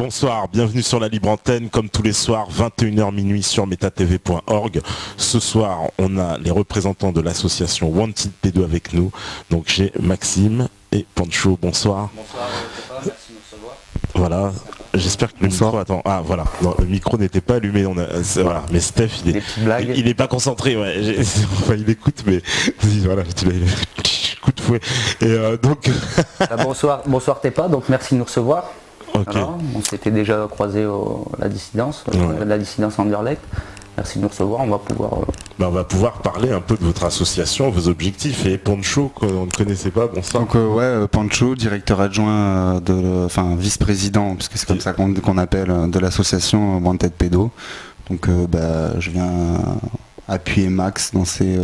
Bonsoir, bienvenue sur la Libre Antenne, comme tous les soirs, 21h minuit sur metatv.org. Ce soir, on a les représentants de l'association Wanted Pédo avec nous. Donc j'ai Maxime et Pancho, bonsoir. Bonsoir, merci de nous recevoir. Voilà, j'espère que le micro... Attends, ah voilà, non, le micro n'était pas allumé, voilà. Mais Steph, il est pas concentré, ouais. Enfin, il écoute, mais voilà, coup de fouet. Et donc... bonsoir Tepa, donc merci de nous recevoir. Okay. Voilà, on s'était déjà croisé à la dissidence, la dissidence Anderlecht. Merci de nous recevoir, on va pouvoir parler un peu de votre association, vos objectifs. Et Pancho, qu'on ne connaissait pas, bonsoir. Donc Pancho, directeur adjoint, vice-président, puisque c'est comme ça qu'on appelle, de l'association Wanted Pédo. Donc je viens appuyer Max dans ses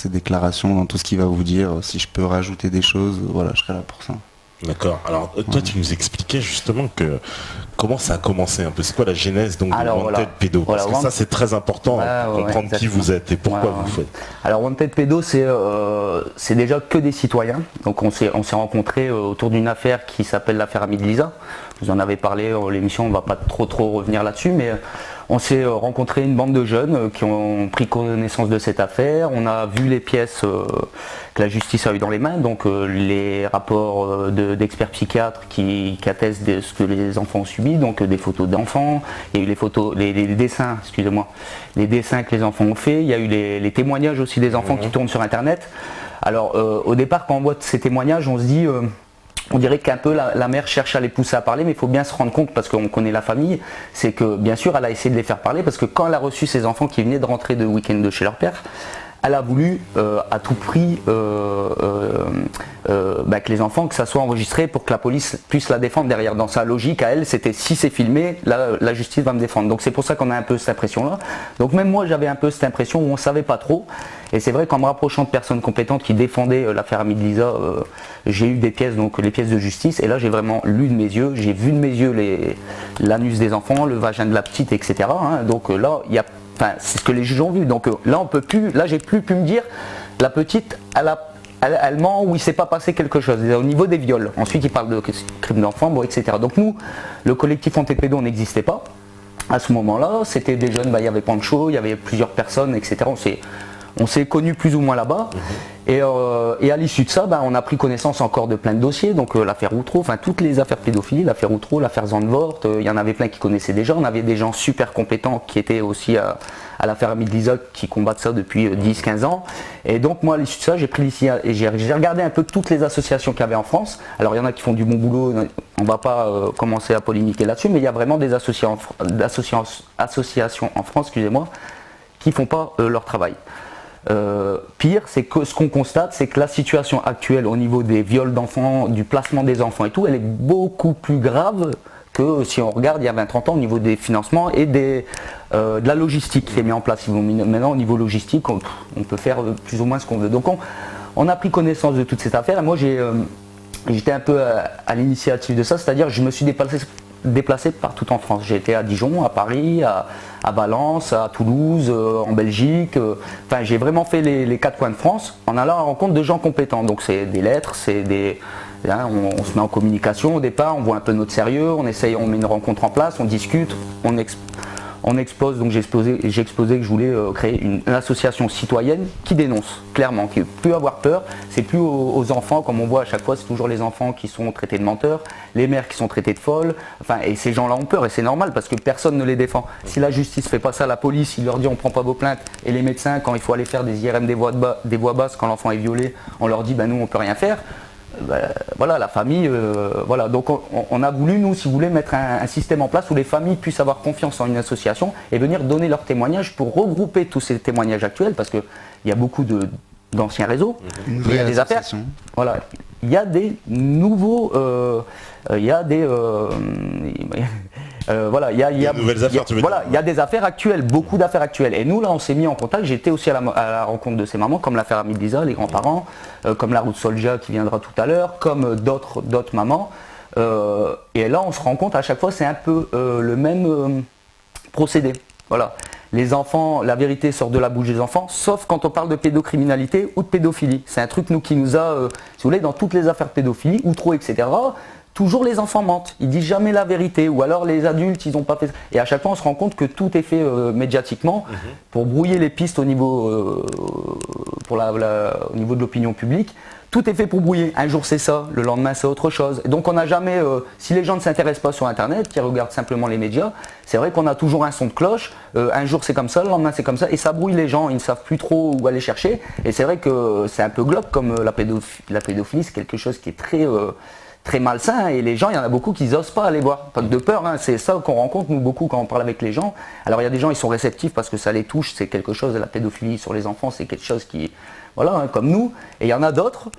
déclarations, dans tout ce qu'il va vous dire. Si je peux rajouter des choses, voilà, je serai là pour ça. D'accord. Alors toi tu nous expliquais justement comment ça a commencé un peu. C'est quoi la genèse donc de Wanted Pédo? Parce que ça c'est très important de comprendre qui vous êtes et pourquoi vous faites. Alors Wanted Pédo c'est déjà que des citoyens. Donc on s'est rencontrés autour d'une affaire qui s'appelle l'affaire Ami de Lisa. Vous en avez parlé dans l'émission, on va pas trop revenir là-dessus, mais on s'est rencontré une bande de jeunes qui ont pris connaissance de cette affaire. On a vu les pièces que la justice a eues dans les mains, donc les rapports d'experts psychiatres qui attestent de ce que les enfants ont subi, donc des photos d'enfants, il y a eu les dessins, excusez-moi, les dessins que les enfants ont fait, il y a eu les témoignages aussi des enfants qui tournent sur internet. Alors au départ quand on voit ces témoignages, on se dit... on dirait qu'un peu la mère cherche à les pousser à parler, mais il faut bien se rendre compte, parce qu'on connaît la famille, c'est que bien sûr elle a essayé de les faire parler, parce que quand elle a reçu ces enfants qui venaient de rentrer de week-end de chez leur père, elle a voulu à tout prix que les enfants, que ça soit enregistré pour que la police puisse la défendre derrière. Dans sa logique à elle, c'était si c'est filmé, la justice va me défendre. Donc c'est pour ça qu'on a un peu cette impression-là. Donc même moi j'avais un peu cette impression où on ne savait pas trop. Et c'est vrai qu'en me rapprochant de personnes compétentes qui défendaient l'affaire Ami de Lisa, j'ai eu des pièces, donc les pièces de justice, et là j'ai vraiment lu de mes yeux, j'ai vu de mes yeux l'anus des enfants, le vagin de la petite, etc. Donc là, c'est ce que les juges ont vu. Donc là, j'ai plus pu me dire, la petite, elle ment ou il ne s'est pas passé quelque chose. Au niveau des viols. Ensuite, il parle de crimes d'enfants, etc. Donc nous, le collectif Wanted Pédo n'existait pas. À ce moment-là, c'était des jeunes, il y avait Pancho, il y avait plusieurs personnes, etc. On s'est connus plus ou moins là-bas. Et à l'issue de ça, on a pris connaissance encore de plein de dossiers, donc l'affaire Outreau, toutes les affaires pédophilie, l'affaire Outreau, l'affaire Zandvoort, il y en avait plein qui connaissaient déjà. On avait des gens super compétents qui étaient aussi à l'affaire Ami de Lisa, qui combattent ça depuis 10-15 ans. Et donc moi, à l'issue de ça, j'ai pris ici et j'ai regardé un peu toutes les associations qu'il y avait en France. Alors il y en a qui font du bon boulot, on ne va pas commencer à polémiquer là-dessus, mais il y a vraiment des associations en France, excusez-moi, qui ne font pas leur travail. Pire, c'est que ce qu'on constate, c'est que la situation actuelle au niveau des viols d'enfants, du placement des enfants et tout, elle est beaucoup plus grave que si on regarde il y a 20-30 ans au niveau des financements et de la logistique qui est mise en place. Maintenant au niveau logistique, on peut faire plus ou moins ce qu'on veut. Donc on a pris connaissance de toute cette affaire et moi j'étais un peu à l'initiative de ça, c'est-à-dire je me suis déplacé partout en France. J'ai été à Dijon, à Paris, à Valence, à Toulouse, en Belgique. J'ai vraiment fait les 4 coins de France en allant à la rencontre de gens compétents. Donc c'est des lettres, on se met en communication au départ, on voit un peu notre sérieux, on met une rencontre en place, on discute, on expose. Donc j'ai exposé que je voulais créer une association citoyenne qui dénonce clairement, qui ne peut plus avoir peur. C'est plus aux enfants, comme on voit à chaque fois, c'est toujours les enfants qui sont traités de menteurs, les mères qui sont traitées de folles, et ces gens-là ont peur et c'est normal parce que personne ne les défend. Si la justice ne fait pas ça, la police, il leur dit on ne prend pas vos plaintes, et les médecins, quand il faut aller faire des IRM des voix basses quand l'enfant est violé, on leur dit nous on ne peut rien faire. Voilà, la famille, voilà. Donc on a voulu, nous, si vous voulez, mettre un système en place où les familles puissent avoir confiance en une association et venir donner leurs témoignages pour regrouper tous ces témoignages actuels, parce qu'il y a beaucoup d'anciens réseaux, il y a des affaires, voilà, il y a des nouveaux, il y a des voilà, il y a des affaires actuelles, beaucoup d'affaires actuelles. Et nous là, on s'est mis en contact. J'étais aussi à la rencontre de ces mamans, comme l'affaire Ami de Lisa, les grands-parents, comme la route Solja qui viendra tout à l'heure, comme d'autres mamans. Et là, on se rend compte à chaque fois, c'est un peu le même procédé. Voilà. Les enfants, la vérité sort de la bouche des enfants, sauf quand on parle de pédocriminalité ou de pédophilie. C'est un truc qui nous a, si vous voulez, dans toutes les affaires pédophilie, Outreau, etc. toujours les enfants mentent, ils disent jamais la vérité, ou alors les adultes, ils n'ont pas fait ça. Et à chaque fois, on se rend compte que tout est fait médiatiquement pour brouiller les pistes au niveau, au niveau de l'opinion publique. Tout est fait pour brouiller. Un jour c'est ça, le lendemain c'est autre chose. Et donc on n'a jamais, si les gens ne s'intéressent pas sur Internet, qui regardent simplement les médias, c'est vrai qu'on a toujours un son de cloche. Un jour c'est comme ça, le lendemain c'est comme ça, et ça brouille les gens. Ils ne savent plus trop où aller chercher. Et c'est vrai que c'est un peu glauque comme la pédophilie, c'est quelque chose qui est très malsain, et les gens, il y en a beaucoup qui n'osent pas aller voir, pas que de peur, hein. C'est ça qu'on rencontre nous beaucoup quand on parle avec les gens. Alors il y a des gens, ils sont réceptifs parce que ça les touche, c'est quelque chose, la pédophilie sur les enfants, c'est quelque chose qui, voilà, hein, comme nous, et il y en a d'autres,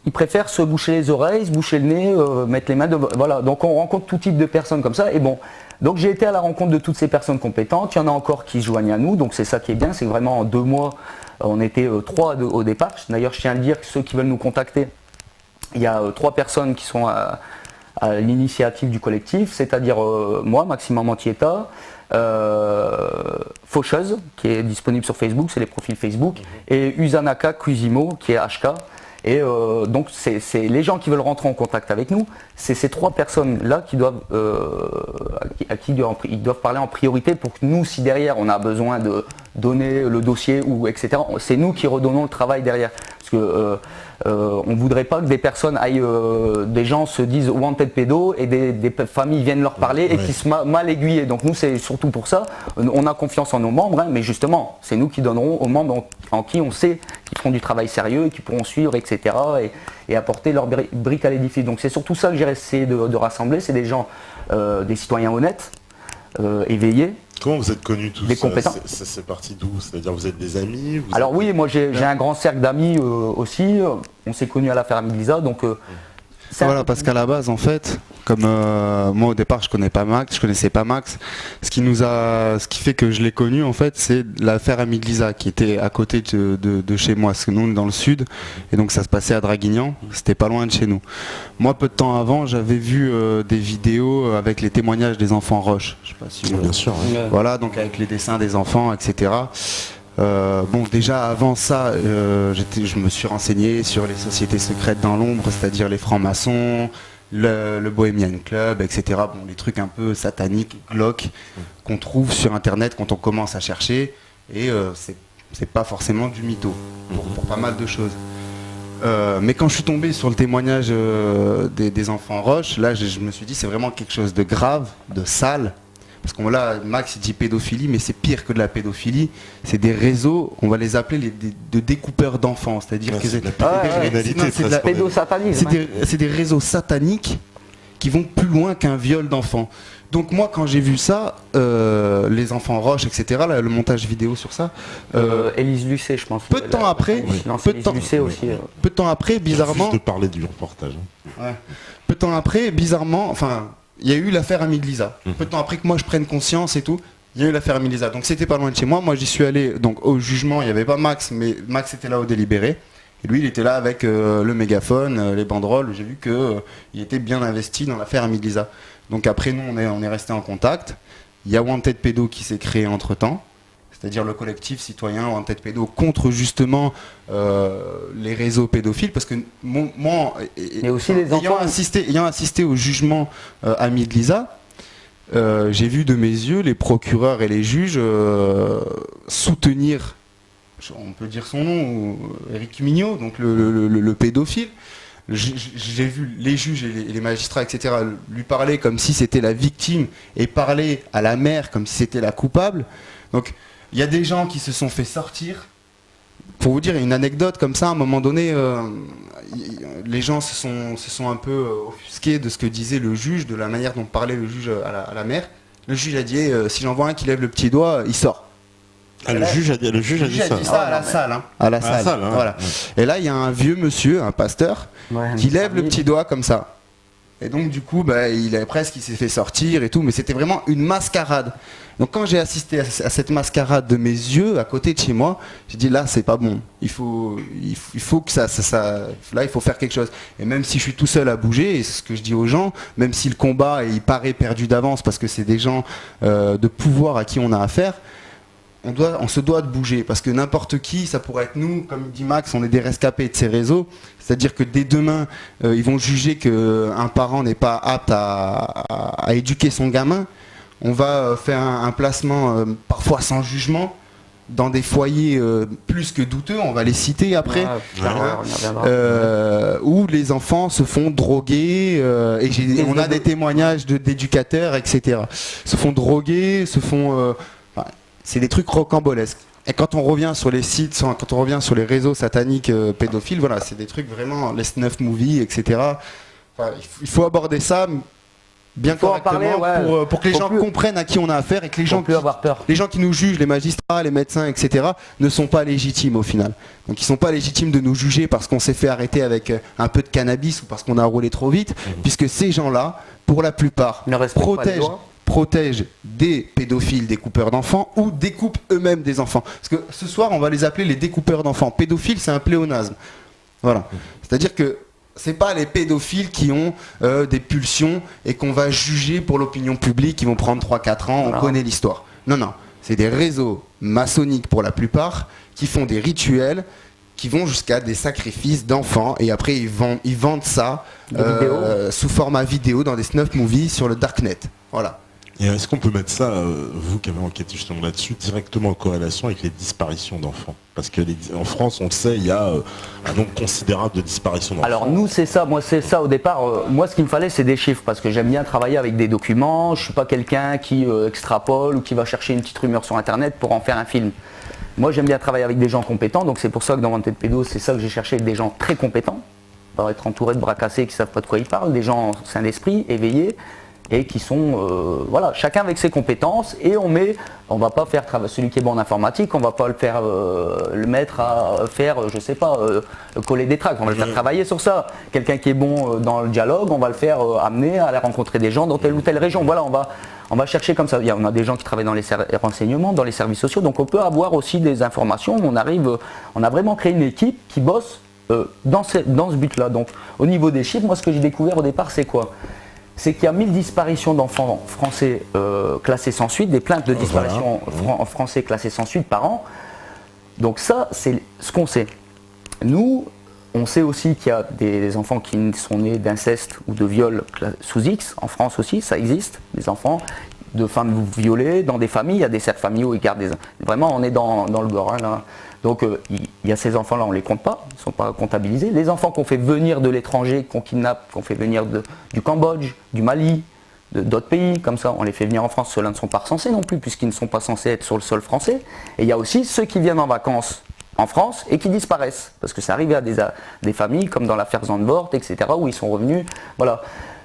ils préfèrent se boucher les oreilles, se boucher le nez, mettre les mains, voilà, donc on rencontre tout type de personnes comme ça, et bon, donc j'ai été à la rencontre de toutes ces personnes compétentes, il y en a encore qui se joignent à nous, donc c'est ça qui est bien, c'est que vraiment en 2 mois, on était 3 au départ. D'ailleurs je tiens à le dire, ceux qui veulent nous contacter, il y a 3 personnes qui sont à l'initiative du collectif, c'est-à-dire moi, Maxime Mantieta, Faucheuse, qui est disponible sur Facebook, c'est les profils Facebook, et Usanaka Kuzimo, qui est HK. Et donc c'est les gens qui veulent rentrer en contact avec nous, c'est ces 3 personnes-là qui doivent, à qui ils doivent parler en priorité pour que nous, si derrière on a besoin de donner le dossier, ou etc., c'est nous qui redonnons le travail derrière. Parce que on ne voudrait pas que des personnes aillent, des gens se disent wanted pédo et des familles viennent leur parler et qui se mal aiguillés. Donc nous c'est surtout pour ça, on a confiance en nos membres, hein, mais justement c'est nous qui donnerons aux membres en qui on sait qu'ils feront du travail sérieux et qui pourront suivre, etc. et apporter leur brique à l'édifice. Donc c'est surtout ça que j'ai essayé de rassembler, c'est des gens, des citoyens honnêtes, éveillés. Comment vous êtes connus tous? Des compétents. C'est parti d'où? C'est-à-dire vous êtes des amis? Alors oui, moi j'ai un grand cercle d'amis aussi. On s'est connus à la Ferme Glisa, donc voilà, parce qu'à la base en fait, comme moi au départ je connaissais pas Max. Ce qui fait que je l'ai connu en fait, c'est la Ferme Glisa qui était à côté de chez moi, parce que nous on est dans le sud, et donc ça se passait à Draguignan, c'était pas loin de chez nous. Moi peu de temps avant, j'avais vu des vidéos avec les témoignages des enfants Roche. Je sais pas si bien sûr. Ouais. Voilà, donc avec les dessins des enfants, etc. Bon, déjà avant ça, je me suis renseigné sur les sociétés secrètes dans l'ombre, c'est-à-dire les francs-maçons, le Bohemian Club, etc. Bon, les trucs un peu sataniques, glauques, qu'on trouve sur Internet quand on commence à chercher, et c'est pas forcément du mytho, pour pas mal de choses. Mais quand je suis tombé sur le témoignage des enfants Roche, là je me suis dit c'est vraiment quelque chose de grave, de sale. Parce qu'on là, Max il dit pédophilie, mais c'est pire que de la pédophilie. C'est des réseaux, on va les appeler de découpeurs d'enfants. C'est-à-dire que c'est de la pédosatanisme. C'est des réseaux sataniques qui vont plus loin qu'un viol d'enfants. Donc moi quand j'ai vu ça, les enfants Roche, etc., là, le montage vidéo sur ça... Élise Lucet, je pense. Peu de temps après, peu de temps après, bizarrement... Juste de parler du reportage. Ouais. Peu de temps après, bizarrement, enfin... Il y a eu l'affaire Ami de Lisa. Peu de temps après que moi je prenne conscience et tout, il y a eu l'affaire Ami de Lisa. Donc c'était pas loin de chez moi. Moi j'y suis allé donc au jugement, il n'y avait pas Max, mais Max était là au délibéré. Et lui il était là avec le mégaphone, les banderoles. J'ai vu qu'il était bien investi dans l'affaire Ami de Lisa. Donc après nous on est resté en contact. Il y a Wanted Pédo qui s'est créé entre temps. C'est-à-dire le collectif citoyen Wanted Pédo contre justement les réseaux pédophiles, parce que moi, mais aussi les enfants... ayant assisté au jugement Ami de Lisa, j'ai vu de mes yeux les procureurs et les juges soutenir, on peut dire son nom, Éric Mignot, donc le pédophile. J'ai vu les juges et les magistrats, etc., lui parler comme si c'était la victime et parler à la mère comme si c'était la coupable. Donc il y a des gens qui se sont fait sortir. Pour vous dire une anecdote comme ça, à un moment donné, les gens se sont un peu offusqués de ce que disait le juge, de la manière dont parlait le juge à la mère. Le juge a dit si j'en vois un qui lève le petit doigt, il sort. Ah, le juge a dit ça à la salle. Hein. À la salle, hein, voilà. Ouais. Et là, il y a un vieux monsieur, un pasteur, qui lève le petit doigt comme ça. Et donc du coup, il s'est fait sortir et tout, mais c'était vraiment une mascarade. Donc quand j'ai assisté à cette mascarade de mes yeux, à côté de chez moi, j'ai dit là c'est pas bon. Il faut que ça, là il faut faire quelque chose. Et même si je suis tout seul à bouger, et c'est ce que je dis aux gens, même si le combat il paraît perdu d'avance parce que c'est des gens de pouvoir à qui on a affaire, on se doit de bouger, parce que n'importe qui, ça pourrait être nous, comme dit Max, on est des rescapés de ces réseaux, c'est-à-dire que dès demain, ils vont juger qu'un parent n'est pas apte à éduquer son gamin. On va faire un placement, parfois sans jugement, dans des foyers plus que douteux, on va les citer après, où les enfants se font droguer, et on a des témoignages d'éducateurs, etc. Se font droguer, c'est des trucs rocambolesques. Et quand on revient sur les sites, quand on revient sur les réseaux sataniques pédophiles, voilà, c'est des trucs vraiment, les snuff movies, etc. Enfin, il faut aborder ça bien correctement pour que les gens comprennent à qui on a affaire, et que les gens qui nous jugent, les magistrats, les médecins, etc., ne sont pas légitimes au final. Donc ils ne sont pas légitimes de nous juger parce qu'on s'est fait arrêter avec un peu de cannabis ou parce qu'on a roulé trop vite, puisque ces gens-là, pour la plupart, protègent des pédophiles, des coupeurs d'enfants, ou découpent eux-mêmes des enfants. Parce que ce soir, on va les appeler les découpeurs d'enfants. Pédophiles, c'est un pléonasme. Voilà. C'est-à-dire que c'est pas les pédophiles qui ont des pulsions et qu'on va juger pour l'opinion publique, qui vont prendre 3-4 ans, on connaît l'histoire. Non, non. C'est des réseaux maçonniques pour la plupart, qui font des rituels, qui vont jusqu'à des sacrifices d'enfants, et après ils vendent ça sous format vidéo dans des snuff movies sur le darknet. Voilà. Et est-ce qu'on peut mettre ça, vous qui avez enquêté justement là-dessus, directement en corrélation avec les disparitions d'enfants? Parce que en France, on le sait, il y a un nombre considérable de disparitions d'enfants. Alors nous, c'est ça. Moi, c'est ça au départ. Moi, ce qu'il me fallait, c'est des chiffres, parce que j'aime bien travailler avec des documents. Je suis pas quelqu'un qui extrapole ou qui va chercher une petite rumeur sur Internet pour en faire un film. Moi, j'aime bien travailler avec des gens compétents. Donc c'est pour ça que dans Wanted Pédo, c'est ça que j'ai cherché, avec des gens très compétents. Pas être entouré de bras cassés qui savent pas de quoi ils parlent, des gens sains d'esprit, éveillés, et qui sont, voilà, chacun avec ses compétences, et on va pas faire celui qui est bon en informatique, on va pas le faire, le mettre à faire, je sais pas, coller des tracts, on va le faire travailler sur ça. Quelqu'un qui est bon dans le dialogue, on va le faire amener à aller rencontrer des gens dans telle ou telle région. Voilà, on va chercher comme ça. On a des gens qui travaillent dans les renseignements, dans les services sociaux, donc on peut avoir aussi des informations. On a vraiment créé une équipe qui bosse dans ce but-là. Donc au niveau des chiffres, moi ce que j'ai découvert au départ, c'est quoi? C'est qu'il y a 1000 disparitions d'enfants français classés sans suite, des plaintes de disparition français classés sans suite par an. Donc ça, c'est ce qu'on sait. Nous, on sait aussi qu'il y a des enfants qui sont nés d'inceste ou de viol sous X. En France aussi, ça existe, des enfants de femmes violées dans des familles. Il y a des cercles familiaux, ils gardent Vraiment, on est dans le gore, hein, là. Donc il y a ces enfants-là, on ne les compte pas, ils ne sont pas comptabilisés. Les enfants qu'on fait venir de l'étranger, qu'on kidnappe, qu'on fait venir du Cambodge, du Mali, d'autres pays, comme ça, on les fait venir en France. Ceux-là ne sont pas recensés non plus, puisqu'ils ne sont pas censés être sur le sol français. Et il y a aussi ceux qui viennent en vacances en France et qui disparaissent. Parce que ça arrive à des familles, comme dans l'affaire Zandvoort, etc., où ils sont revenus. Voilà.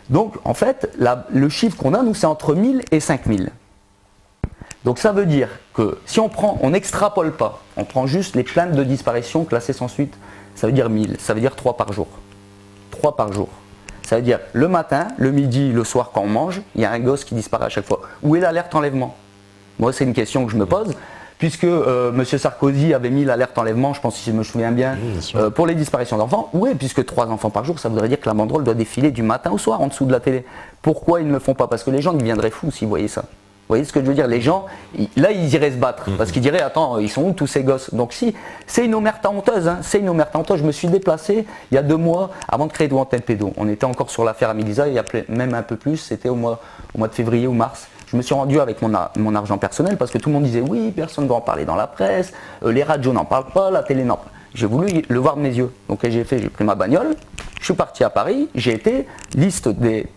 Donc en fait, le chiffre qu'on a, nous, c'est entre 1000 et 5000. Donc ça veut dire que si on n'extrapole pas, on prend juste les plaintes de disparition classées sans suite, ça veut dire 1000, ça veut dire 3 par jour. 3 par jour. Ça veut dire le matin, le midi, le soir quand on mange, il y a un gosse qui disparaît à chaque fois. Où est l'alerte enlèvement? Moi c'est une question que je me pose, puisque M. Sarkozy avait mis l'alerte enlèvement, je pense si je me souviens bien, pour les disparitions d'enfants. Oui, puisque 3 enfants par jour, ça voudrait dire que la banderole doit défiler du matin au soir en dessous de la télé. Pourquoi ils ne le font pas? Parce que les gens deviendraient fous s'ils voyaient ça. Vous voyez ce que je veux dire? Les gens, là, ils iraient se battre. Parce qu'ils diraient, attends, ils sont où tous ces gosses? Donc si, c'est une omerta honteuse. Hein, c'est une omerta honteuse. Je me suis déplacé il y a 2 mois avant de créer Wanted Pédo. On était encore sur l'affaire Amilisa, il y a même un peu plus. C'était au mois de février ou mars. Je me suis rendu avec mon argent personnel parce que tout le monde disait, oui, personne ne va en parler dans la presse. Les radios n'en parlent pas, la télé n'en parle pas. J'ai voulu le voir de mes yeux. Donc j'ai pris ma bagnole, je suis parti à Paris. J'ai été liste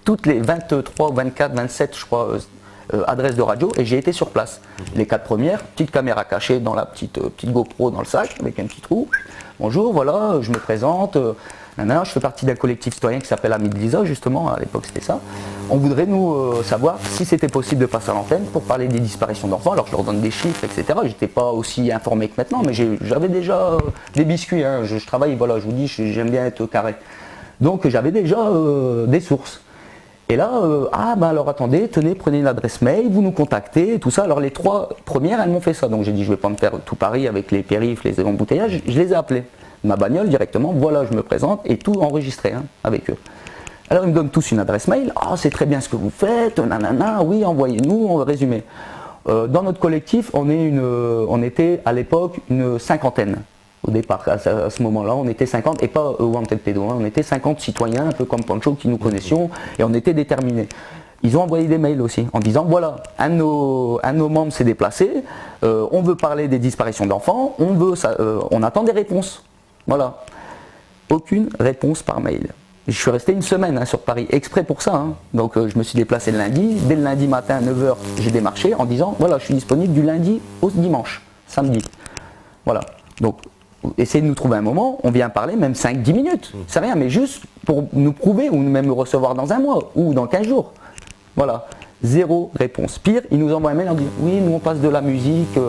toutes les 23, 24, 27, je crois, adresse de radio, et j'ai été sur place. Les 4 premières, petite caméra cachée dans la petite GoPro dans le sac avec un petit trou. Bonjour, voilà, je me présente. Je fais partie d'un collectif citoyen qui s'appelle Amis de Lisa, justement, à l'époque c'était ça. On voudrait nous savoir si c'était possible de passer à l'antenne pour parler des disparitions d'enfants. Alors je leur donne des chiffres, etc. J'étais pas aussi informé que maintenant, mais j'avais déjà des biscuits. Hein. Je travaille, voilà, je vous dis, j'aime bien être carré. Donc j'avais déjà des sources. Et là, alors attendez, tenez, prenez une adresse mail, vous nous contactez, et tout ça. Alors les 3 premières, elles m'ont fait ça. Donc j'ai dit, je vais pas me faire tout Paris avec les périphes, les embouteillages. Je les ai appelées. Ma bagnole directement, voilà, je me présente, et tout enregistré avec eux. Alors ils me donnent tous une adresse mail. Ah, c'est très bien ce que vous faites, nanana, oui, envoyez-nous, on va résumer. Dans notre collectif, on était à l'époque une cinquantaine. Au départ, à ce moment-là, on était 50, et pas Wanted Pédo, hein, on était 50 citoyens, un peu comme Pancho, qui nous connaissions, et on était déterminés. Ils ont envoyé des mails aussi, en disant, voilà, un de nos membres s'est déplacé, on veut parler des disparitions d'enfants, on attend des réponses. Voilà. Aucune réponse par mail. Je suis resté une semaine sur Paris, exprès pour ça. Hein. Donc je me suis déplacé le lundi. Dès le lundi matin à 9h, j'ai démarché en disant, voilà, je suis disponible du lundi au dimanche, samedi. Voilà. Donc, essayez de nous trouver un moment, on vient parler, même 5-10 minutes. C'est rien, mais juste pour nous prouver, ou même nous recevoir dans un mois, ou dans 15 jours. Voilà. Zéro réponse. Pire, ils nous envoient un mail en disant, oui, nous on passe de la musique...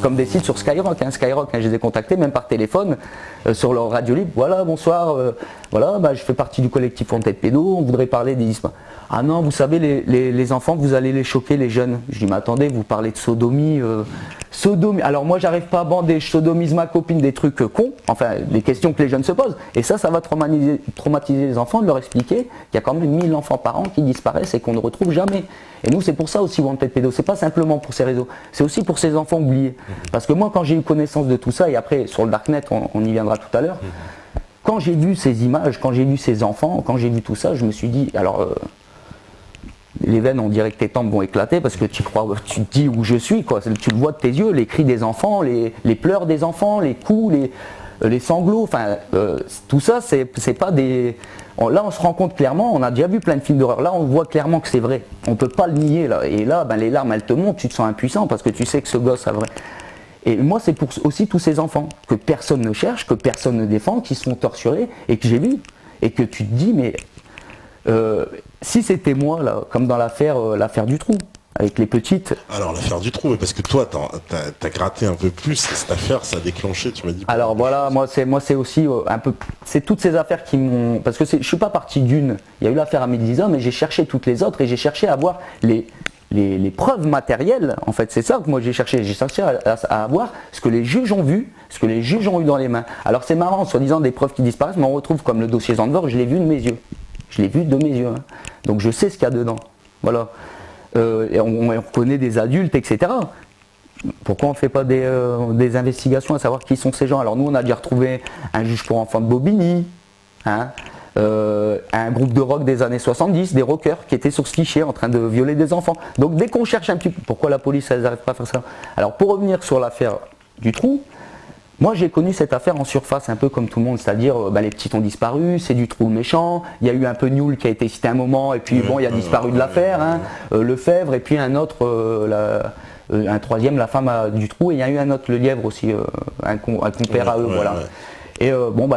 comme des sites sur Skyrock, Skyrock, je les ai contactés même par téléphone sur leur radio libre. Voilà, bonsoir, voilà, je fais partie du collectif Wanted Pédo, on voudrait parler des histoires. Ah non, vous savez, les enfants, vous allez les choquer, les jeunes. Je dis, mais attendez, vous parlez de sodomie. Sodomie. Alors moi, j'arrive pas à bander, je sodomise ma copine, des trucs cons, enfin, des questions que les jeunes se posent. Et ça va traumatiser les enfants, de leur expliquer qu'il y a quand même 1000 enfants par an qui disparaissent et qu'on ne retrouve jamais. Et nous, c'est pour ça aussi Wanted Pédo, c'est pas simplement pour ces réseaux, c'est aussi pour ces enfants oubliés. Parce que moi, quand j'ai eu connaissance de tout ça, et après, sur le Darknet, on y viendra tout à l'heure, quand j'ai vu ces images, quand j'ai vu ces enfants, quand j'ai vu tout ça, je me suis dit, alors, les veines, on dirait que tes tempes vont éclater parce que tu te dis où je suis, quoi. Tu le vois de tes yeux, les cris des enfants, les pleurs des enfants, les coups, les sanglots, enfin, tout ça, c'est pas des... Là, on se rend compte clairement, on a déjà vu plein de films d'horreur, là, on voit clairement que c'est vrai. On ne peut pas le nier, là. Et là, les larmes, elles te montent, tu te sens impuissant parce que tu sais que ce gosse a vrai. Et moi, c'est pour aussi tous ces enfants que personne ne cherche, que personne ne défend, qui sont torturés et que j'ai vu. Et que tu te dis, mais si c'était moi, là, comme dans l'affaire du trou, avec les petites... Alors l'affaire du trou, parce que toi t'as gratté un peu plus, cette affaire ça a déclenché, tu m'as dit... Alors voilà, moi c'est aussi un peu... C'est toutes ces affaires qui m'ont... Parce que je suis pas parti d'une, il y a eu l'affaire Amélie Lisa, mais j'ai cherché toutes les autres et j'ai cherché à voir les preuves matérielles, en fait c'est ça que moi j'ai cherché à avoir ce que les juges ont vu, ce que les juges ont eu dans les mains. Alors c'est marrant, soi-disant des preuves qui disparaissent, mais on retrouve comme le dossier Zandvoort, je l'ai vu de mes yeux. Je l'ai vu de mes yeux, hein. Donc je sais ce qu'il y a dedans, voilà. Et on reconnaît des adultes, etc. Pourquoi on ne fait pas des investigations à savoir qui sont ces gens? Alors nous on a déjà retrouvé un juge pour enfants de Bobigny, hein, un groupe de rock des années 70, des rockers qui étaient sur ce fichier en train de violer des enfants. Donc dès qu'on cherche un petit peu, pourquoi la police elle n'arrive pas à faire ça? Alors pour revenir sur l'affaire du trou, moi j'ai connu cette affaire en surface un peu comme tout le monde, c'est-à-dire les petites ont disparu, c'est du trou méchant, il y a eu un peu Newell qui a été cité un moment et puis bon il a disparu de l'affaire, hein, Lefebvre et puis un autre, un troisième, la femme du trou, et il y a eu un autre, le lièvre aussi, un compère à eux, voilà. Et moi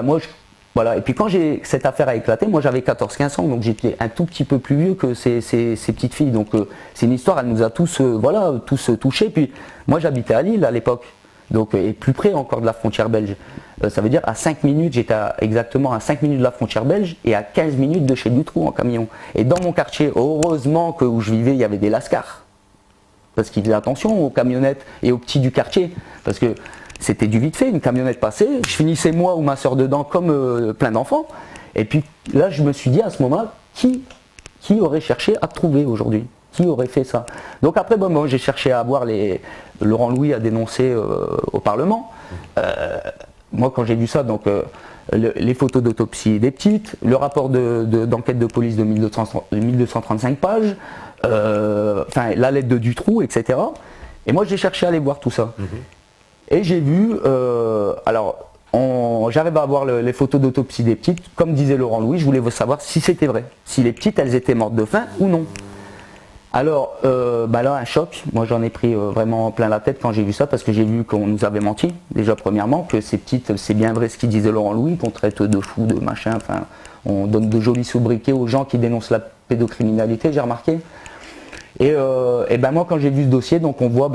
voilà, et puis quand cette affaire a éclaté, moi j'avais 14-15 ans, donc j'étais un tout petit peu plus vieux que ces petites filles, donc c'est une histoire, elle nous a tous, tous touchés, puis moi j'habitais à Lille à l'époque. Donc, et plus près encore de la frontière belge. Ça veut dire à 5 minutes, j'étais exactement à 5 minutes de la frontière belge et à 15 minutes de chez Dutroux en camion. Et dans mon quartier, heureusement que où je vivais, il y avait des lascars. Parce qu'il faisait attention aux camionnettes et aux petits du quartier. Parce que c'était du vite fait, une camionnette passée, je finissais moi ou ma soeur dedans comme plein d'enfants. Et puis là, je me suis dit à ce moment-là, qui aurait cherché à trouver aujourd'hui? Qui aurait fait ça? Donc après, moi j'ai cherché à avoir Laurent Louis a dénoncé au Parlement. Moi quand j'ai vu ça, donc les photos d'autopsie des petites, le rapport d'enquête de police de 1235 pages, la lettre de Dutroux, etc. Et moi j'ai cherché à aller voir tout ça. Et j'ai vu, j'arrive à avoir les photos d'autopsie des petites, comme disait Laurent Louis, je voulais savoir si c'était vrai, si les petites elles étaient mortes de faim ou non. Alors là un choc, moi j'en ai pris vraiment plein la tête quand j'ai vu ça, parce que j'ai vu qu'on nous avait menti, déjà premièrement, que ces petites, c'est bien vrai ce qu'il disait Laurent Louis, qu'on traite de fous, de machin, enfin on donne de jolis sobriquets aux gens qui dénoncent la pédocriminalité, j'ai remarqué. Et moi quand j'ai vu ce dossier, donc on voit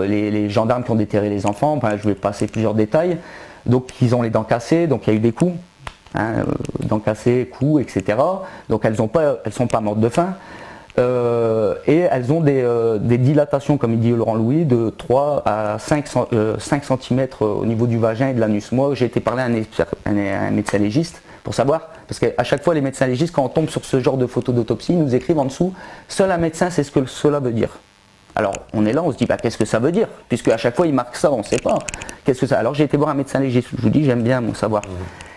les gendarmes qui ont déterré les enfants, je vais passer plusieurs détails, donc ils ont les dents cassées, donc il y a eu des coups, hein, dents cassées, coups, etc. Donc elles sont pas mortes de faim. Et elles ont des dilatations, comme il dit Laurent Louis, de 3 à 5 cm au niveau du vagin et de l'anus. Moi, j'ai été parler à un médecin légiste pour savoir, parce qu'à chaque fois, les médecins légistes, quand on tombe sur ce genre de photos d'autopsie, ils nous écrivent en dessous, seul un médecin sait ce que cela veut dire. Alors on est là, on se dit qu'est-ce que ça veut dire? Puisque à chaque fois il marque ça, on ne sait pas. Qu'est-ce que ça? Alors j'ai été voir un médecin légiste, je vous dis j'aime bien mon savoir.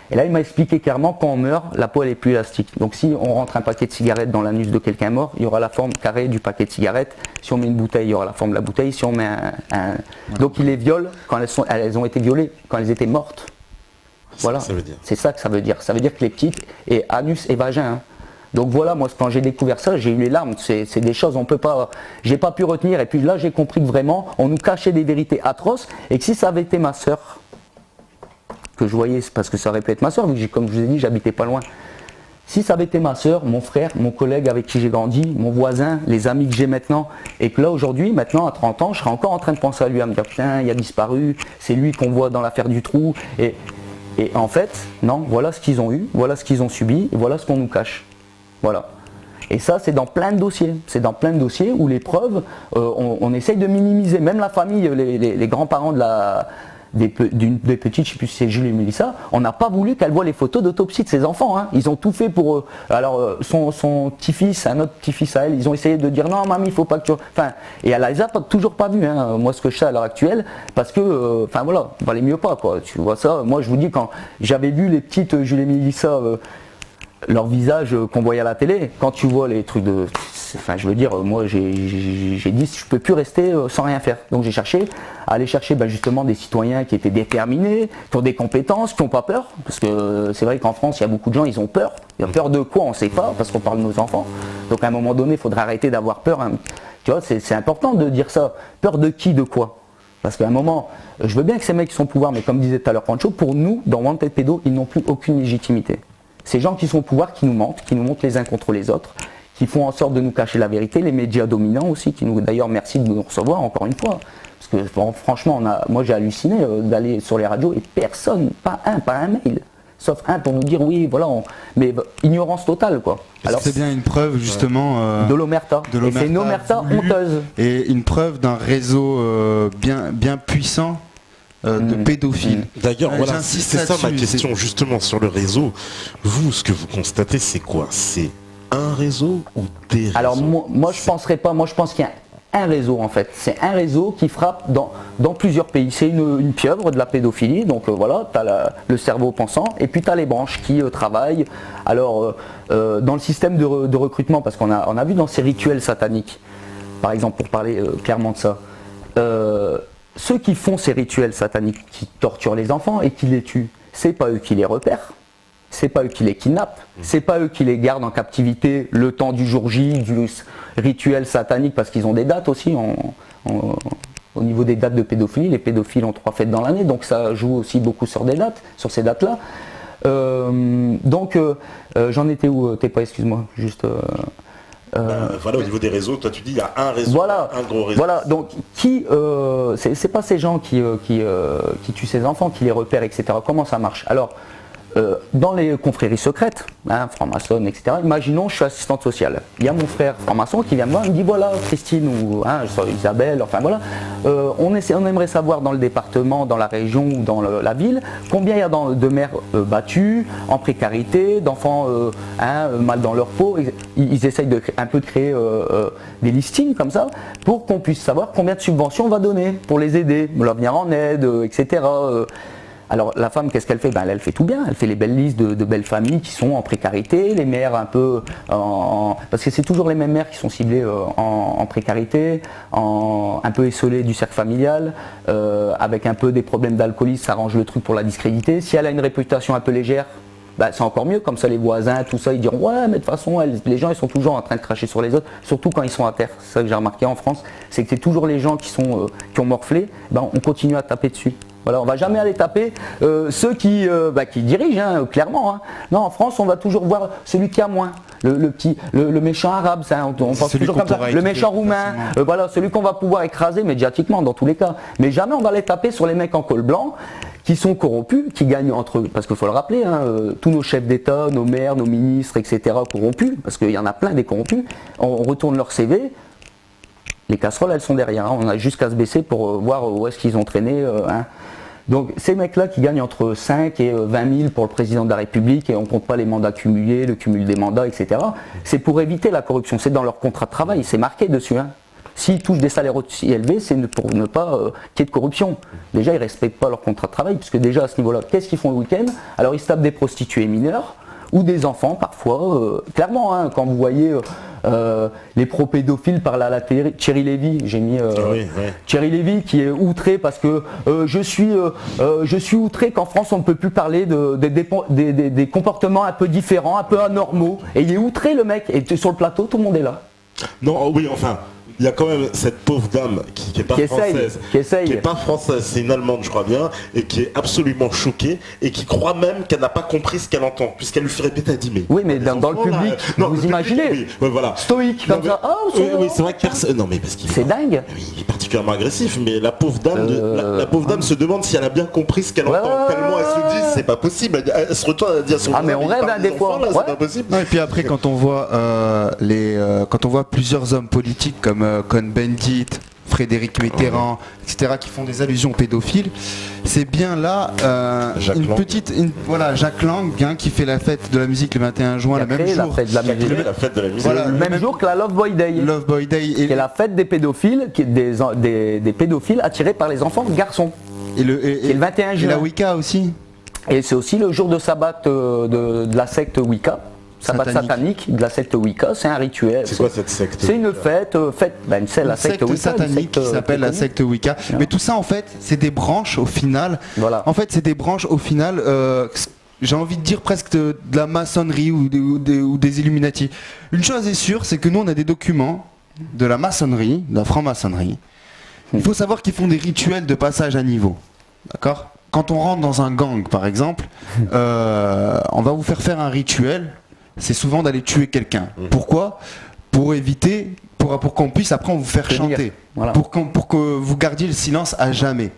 Et là il m'a expliqué clairement quand on meurt, la peau elle est plus élastique. Donc si on rentre un paquet de cigarettes dans l'anus de quelqu'un mort, il y aura la forme carrée du paquet de cigarettes. Si on met une bouteille, il y aura la forme de la bouteille. Si on met Donc il les viole quand elles ont été violées, quand elles étaient mortes. Voilà, c'est ça que ça veut dire. Ça veut dire que les petites, et anus et vagin. Hein. Donc voilà, moi quand j'ai découvert ça, j'ai eu les larmes. C'est des choses, on peut pas, j'ai pas pu retenir. Et puis là, j'ai compris que vraiment, on nous cachait des vérités atroces. Et que si ça avait été ma soeur, que je voyais, parce que ça aurait pu être ma soeur, vu que comme je vous ai dit, j'habitais pas loin. Si ça avait été ma soeur, mon frère, mon collègue avec qui j'ai grandi, mon voisin, les amis que j'ai maintenant, et que là aujourd'hui, maintenant à 30 ans, je serais encore en train de penser à lui, à me dire putain, il a disparu, c'est lui qu'on voit dans l'affaire du trou. Et en fait, non, voilà ce qu'ils ont eu, voilà ce qu'ils ont subi, et voilà ce qu'on nous cache. Voilà. Et ça, c'est dans plein de dossiers. C'est dans plein de dossiers où les preuves, on essaye de minimiser. Même la famille, les grands-parents des petites, je ne sais plus si c'est Jules et Mélissa, on n'a pas voulu qu'elle voie les photos d'autopsie de ses enfants. Hein. Ils ont tout fait pour eux. Alors, son petit-fils, un autre petit-fils à elle, ils ont essayé de dire non, mamie, il ne faut pas que tu. Enfin, et elle les a toujours pas vus, hein, moi, ce que je sais à l'heure actuelle, parce que, enfin voilà, il valait mieux pas, quoi. Tu vois ça, moi, je vous dis, quand j'avais vu les petites Jules et Mélissa, leur visage qu'on voyait à la télé, quand tu vois les trucs de. Enfin, je veux dire, moi j'ai dit je peux plus rester sans rien faire. Donc j'ai cherché à aller chercher justement des citoyens qui étaient déterminés, qui ont des compétences, qui n'ont pas peur. Parce que c'est vrai qu'en France, il y a beaucoup de gens, ils ont peur. Ils ont peur de quoi, on ne sait pas, parce qu'on parle de nos enfants. Donc à un moment donné, il faudrait arrêter d'avoir peur. Hein. Tu vois, c'est important de dire ça. Peur de qui, de quoi? Parce qu'à un moment, je veux bien que ces mecs qui sont au pouvoir, mais comme disait tout à l'heure Pancho, pour nous, dans Wanted Pédo, ils n'ont plus aucune légitimité. Ces gens qui sont au pouvoir, qui nous mentent les uns contre les autres, qui font en sorte de nous cacher la vérité, les médias dominants aussi, qui nous, d'ailleurs merci de nous recevoir encore une fois, parce que bon, franchement, moi j'ai halluciné d'aller sur les radios et personne, pas un mail, sauf un pour nous dire oui, voilà, mais ignorance totale quoi. Alors c'est bien une preuve justement de l'omerta, et c'est une omerta honteuse. Et une preuve d'un réseau bien puissant. De pédophiles. D'ailleurs, voilà, c'est ça ma question justement sur le réseau. Vous, ce que vous constatez, c'est quoi? C'est un réseau ou des réseaux? Alors moi je penserais pas, moi je pense qu'il y a un réseau en fait. C'est un réseau qui frappe dans plusieurs pays. C'est une pieuvre de la pédophilie, donc voilà, tu as le cerveau pensant, et puis tu as les branches qui travaillent. Alors dans le système de recrutement, parce qu'on a vu dans ces rituels sataniques, par exemple pour parler clairement de ça, ceux qui font ces rituels sataniques, qui torturent les enfants et qui les tuent, c'est pas eux qui les repèrent, c'est pas eux qui les kidnappent, c'est pas eux qui les gardent en captivité le temps du jour J, du rituel satanique, parce qu'ils ont des dates aussi, au niveau des dates de pédophilie, les pédophiles ont 3 fêtes dans l'année, donc ça joue aussi beaucoup sur des dates, sur ces dates-là. J'en étais où? T'es pas, excuse-moi, juste... voilà, au niveau des réseaux, toi tu dis il y a un réseau, voilà, un gros réseau. Voilà, donc c'est pas ces gens qui tuent ces enfants, qui les repèrent, etc. Comment ça marche? Alors, dans les confréries secrètes, hein, franc-maçonnes, etc., imaginons je suis assistante sociale. Il y a mon frère franc-maçon qui vient me voir, il me dit voilà Christine ou Isabelle, enfin voilà, on aimerait savoir dans le département, dans la région ou dans la ville, combien il y a de mères battues, en précarité, d'enfants mal dans leur peau. Ils essayent un peu de créer des listings comme ça, pour qu'on puisse savoir combien de subventions on va donner, pour les aider, leur venir en aide, etc. Alors la femme, qu'est-ce qu'elle fait? Elle fait tout bien, elle fait les belles listes de belles familles qui sont en précarité, les mères un peu parce que c'est toujours les mêmes mères qui sont ciblées en précarité, un peu esselées du cercle familial, avec un peu des problèmes d'alcoolisme, ça arrange le truc pour la discréditer. Si elle a une réputation un peu légère, c'est encore mieux, comme ça les voisins, tout ça, ils diront ouais mais de toute façon les gens ils sont toujours en train de cracher sur les autres, surtout quand ils sont à terre. C'est ça que j'ai remarqué en France, c'est que c'est toujours les gens qui ont morflé, on continue à taper dessus. Voilà, on ne va jamais aller taper ceux qui dirigent, hein, clairement. Hein. Non, en France, on va toujours voir celui qui a moins. Le méchant arabe, ça, on pense toujours comme ça. Le méchant roumain, voilà, celui qu'on va pouvoir écraser médiatiquement dans tous les cas. Mais jamais on va aller taper sur les mecs en col blanc qui sont corrompus, qui gagnent entre eux. Parce qu'il faut le rappeler, hein, tous nos chefs d'État, nos maires, nos ministres, etc., corrompus, parce qu'il y en a plein des corrompus, on retourne leur CV. Les casseroles, elles sont derrière. Hein. On a juste qu'à se baisser pour voir où est-ce qu'ils ont traîné. Hein. Donc ces mecs-là qui gagnent entre 5 et 20 000 pour le président de la République, et on ne compte pas les mandats cumulés, le cumul des mandats, etc. C'est pour éviter la corruption. C'est dans leur contrat de travail, c'est marqué dessus. Hein. s'ils touchent des salaires aussi élevés, c'est pour ne pas qu'il y ait de corruption. Déjà, ils ne respectent pas leur contrat de travail, puisque déjà à ce niveau-là, qu'est-ce qu'ils font le week-end? Alors ils se tapent des prostituées mineures, ou des enfants parfois. Clairement, hein, quand vous voyez les pro-pédophiles parler à la télé, Thierry Lévy, j'ai mis Thierry Lévy qui est outré parce que je suis outré qu'en France on ne peut plus parler des comportements un peu différents, un peu anormaux. Et il est outré le mec, et sur le plateau tout le monde est là. Non, oui, enfin, il y a quand même cette pauvre dame qui est pas française, qui est pas française, c'est une Allemande je crois bien, et qui est absolument choquée et qui croit même qu'elle n'a pas compris ce qu'elle entend, puisqu'elle lui fait répéter, elle dit mais... Oui mais dans le public, vous imaginez, oui, voilà. Stoïque comme ça, oui, c'est vrai que personne... Non mais parce qu'il c'est dingue. Oui, il est particulièrement agressif, mais la pauvre dame, la pauvre dame se demande si elle a bien compris ce qu'elle entend, tellement elle se dit c'est pas possible, elle se retourne, elle dit à son mais on rêve des fois, c'est pas possible. Non, et puis après quand on voit quand on voit plusieurs hommes politiques comme Cohn-Bendit, Frédéric Mitterrand, etc., qui font des allusions pédophiles, c'est bien là Jacques Lang, hein, qui fait la fête de la musique le 21 juin, le même jour. La fête de la musique. Voilà, le même jour que la Love Boy Day. Love Boy Day. Qui est la fête des pédophiles, qui est des pédophiles attirés par les enfants garçons. Et le 21 juin. Et la Wicca aussi. Et c'est aussi le jour de sabbat de la secte Wicca. Sabbat satanique de la secte Wicca, c'est un rituel. C'est quoi cette secte? C'est une fête, c'est la secte Wicca, satanique qui s'appelle la secte Wicca. Voilà. Mais tout ça en fait, c'est des branches au final. Voilà. En fait, c'est des branches au final. J'ai envie de dire presque de la maçonnerie ou des Illuminati. Une chose est sûre, c'est que nous on a des documents de la maçonnerie, de la franc-maçonnerie. Il faut savoir qu'ils font des rituels de passage à niveau. D'accord? Quand on rentre dans un gang par exemple, on va vous faire un rituel. C'est souvent d'aller tuer quelqu'un. Pourquoi? Pour éviter, pour qu'on puisse après vous faire chanter. Voilà. Pour que vous gardiez le silence à jamais.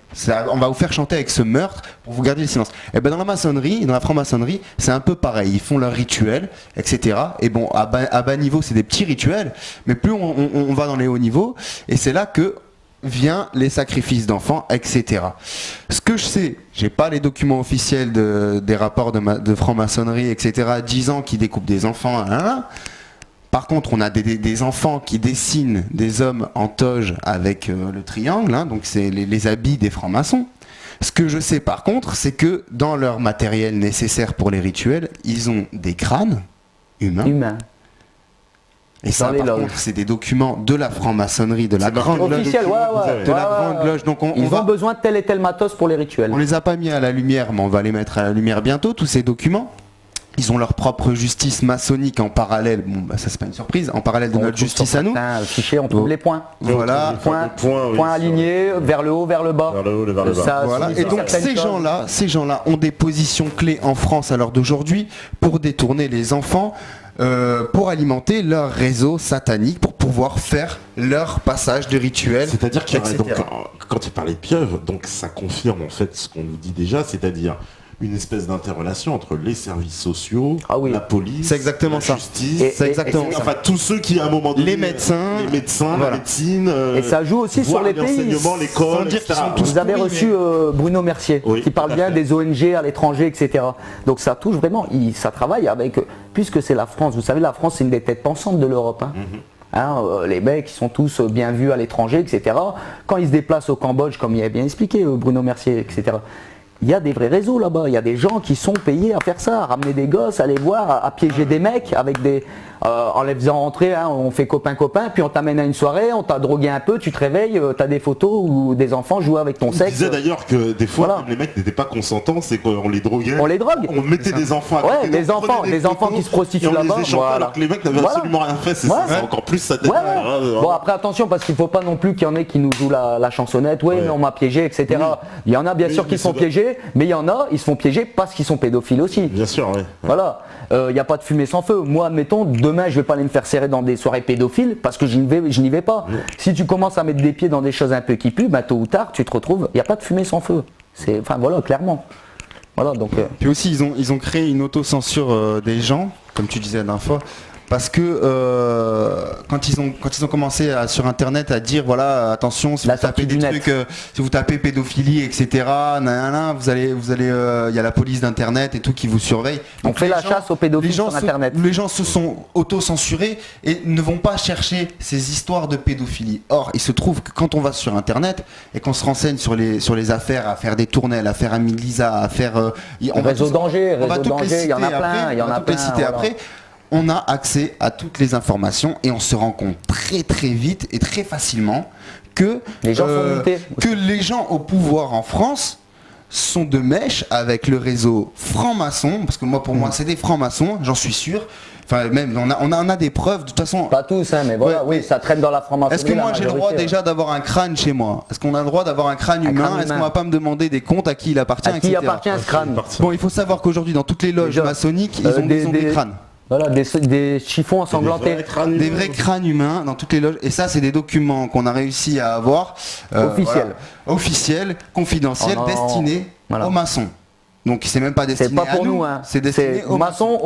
On va vous faire chanter avec ce meurtre pour vous garder le silence. Et ben dans la maçonnerie, dans la franc-maçonnerie, c'est un peu pareil. Ils font leurs rituels, etc. Et bon, à bas niveau, c'est des petits rituels, mais plus on va dans les hauts niveaux, et c'est là que vient les sacrifices d'enfants, etc. Ce que je sais, j'ai pas les documents officiels des rapports de franc-maçonnerie, etc. 10 ans qui découpent des enfants. Par contre, on a des enfants qui dessinent des hommes en toge avec le triangle, donc c'est les habits des francs-maçons. Ce que je sais par contre, c'est que dans leur matériel nécessaire pour les rituels, ils ont des crânes humains. Et ça, par contre, c'est des documents de la franc-maçonnerie, de la grande loge. Grande loge. Donc ils ont besoin de tel et tel matos pour les rituels. On les a pas mis à la lumière, mais on va les mettre à la lumière bientôt, tous ces documents. Ils ont leur propre justice maçonnique en parallèle. Bon, bah, ça c'est pas une surprise. En parallèle de notre justice à nous. Le fichier, on trouve les points. Voilà. Points alignés, vers le haut, vers le bas. Vers le haut, vers le bas. Voilà. Et donc ces gens-là ont des positions clés en France à l'heure d'aujourd'hui pour détourner les enfants. Pour alimenter leur réseau satanique, pour pouvoir faire leur passage de rituel. C'est-à-dire qu'il y a, donc, quand tu parlais de pieuvre, donc ça confirme en fait ce qu'on nous dit déjà, c'est-à-dire une espèce d'interrelation entre les services sociaux, la police, c'est exactement la justice, c'est exactement ça. Enfin tous ceux qui à un moment donné, les médecins, la médecine, et ça joue aussi sur les pays. L'école, etc. Vous avez reçu Bruno Mercier qui parle bien des ONG à l'étranger, etc. Donc ça touche vraiment, ça travaille avec, puisque c'est la France. Vous savez, la France c'est une des têtes pensantes de l'Europe. Les mecs, ils sont tous bien vus à l'étranger, etc. Quand ils se déplacent au Cambodge, comme il a bien expliqué Bruno Mercier, etc. Il y a des vrais réseaux là-bas, il y a des gens qui sont payés à faire ça, à ramener des gosses, à les voir, à piéger des mecs avec en les faisant rentrer, on fait copain-copain, puis on t'amène à une soirée, on t'a drogué un peu, tu te réveilles, t'as des photos où des enfants jouent avec ton sexe. On disait d'ailleurs que des fois, les mecs n'étaient pas consentants, c'est qu'on les droguait. On les drogue. On mettait des enfants à côté, des enfants qui se prostituent là-bas. Alors que les mecs n'avaient absolument rien fait, c'est encore plus satanique. Bon après attention, parce qu'il ne faut pas non plus qu'il y en ait qui nous jouent la chansonnette, mais on m'a piégé, etc. Il y en a bien sûr qui sont piégés, mais il y en a, ils se font piéger parce qu'ils sont pédophiles aussi. Bien sûr, oui. Voilà. Il n'y a pas de fumée sans feu. Moi, admettons, demain, je vais pas aller me faire serrer dans des soirées pédophiles parce que je n'y vais pas. Si tu commences à mettre des pieds dans des choses un peu qui puent, tôt ou tard, tu te retrouves, il n'y a pas de fumée sans feu. Voilà, clairement. Voilà, donc. Puis aussi, ils ont créé une autocensure des gens, comme tu disais la dernière fois. parce que quand ils ont commencé sur internet à dire voilà attention si vous tapez des trucs, si vous tapez pédophilie etc. Vous allez y a la police d'internet et tout qui vous surveille. Donc on fait la chasse aux pédophiles sur internet. Les gens se sont auto-censurés et ne vont pas chercher ces histoires de pédophilie. Or il se trouve que quand on va sur internet et qu'on se renseigne sur les affaires, à faire des tournelles, à faire Amélie Lisa, à faire Réseau Danger, il y en a plein, il y en a plein. Après, on a accès à toutes les informations et on se rend compte très très vite et très facilement que les gens sont mutés. Que les gens au pouvoir en France sont de mèche avec le réseau franc-maçon, parce que pour moi c'est des francs-maçons, j'en suis sûr. Enfin même on a des preuves de toute façon. Pas tous mais voilà, oui, ça traîne dans la franc-maçonnerie. Est-ce que moi j'ai le droit déjà d'avoir un crâne chez moi? Est-ce qu'on a le droit d'avoir un crâne humain? Est-ce qu'on va pas me demander des comptes à qui il appartient, à qui appartient ce crâne? Bon, il faut savoir qu'aujourd'hui dans toutes les loges maçonniques ils ont des crânes. Voilà, des chiffons ensanglantés. Des vrais crânes humains dans toutes les loges. Et ça, c'est des documents qu'on a réussi à avoir. Officiels, confidentiels, destinés aux maçons. Donc c'est même pas destiné à nous. C'est destiné aux maçons.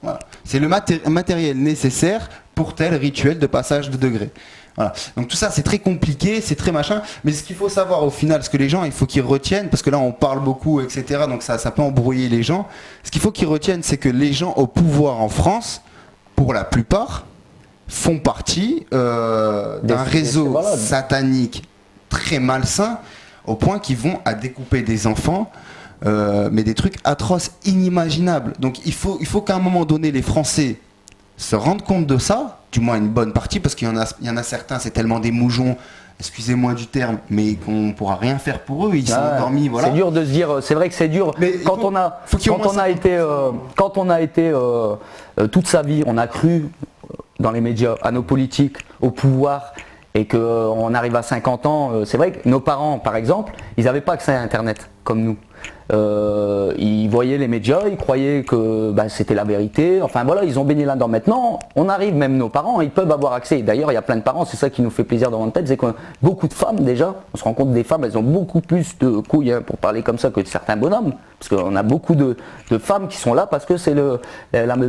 Voilà. C'est le matériel nécessaire pour tel rituel de passage de degré. Voilà. Donc tout ça c'est très compliqué, c'est très machin, mais ce qu'il faut savoir au final, ce que les gens il faut qu'ils retiennent, parce que là on parle beaucoup etc, donc ça peut embrouiller les gens, ce qu'il faut qu'ils retiennent c'est que les gens au pouvoir en France, pour la plupart, font partie d'un réseau satanique très malsain, au point qu'ils vont à découper des enfants, mais des trucs atroces, inimaginables. Donc il faut qu'à un moment donné les Français se rendent compte de ça, du moins une bonne partie, parce qu'il y en a certains, c'est tellement des moujons, excusez-moi du terme, mais qu'on ne pourra rien faire pour eux, ils sont endormis, voilà. C'est dur de se dire, c'est vrai que c'est dur, mais quand on a été toute sa vie, on a cru dans les médias, à nos politiques, au pouvoir, et qu'on arrive à 50 ans, c'est vrai que nos parents, par exemple, ils n'avaient pas accès à Internet, comme nous. Ils voyaient les médias, ils croyaient que c'était la vérité, enfin voilà, ils ont baigné là-dedans. Maintenant, on arrive, même nos parents, ils peuvent avoir accès. D'ailleurs, il y a plein de parents, c'est ça qui nous fait plaisir dans notre tête, c'est que beaucoup de femmes déjà, on se rend compte des femmes, elles ont beaucoup plus de couilles, pour parler comme ça, que de certains bonhommes, parce qu'on a beaucoup de femmes qui sont là parce que c'est le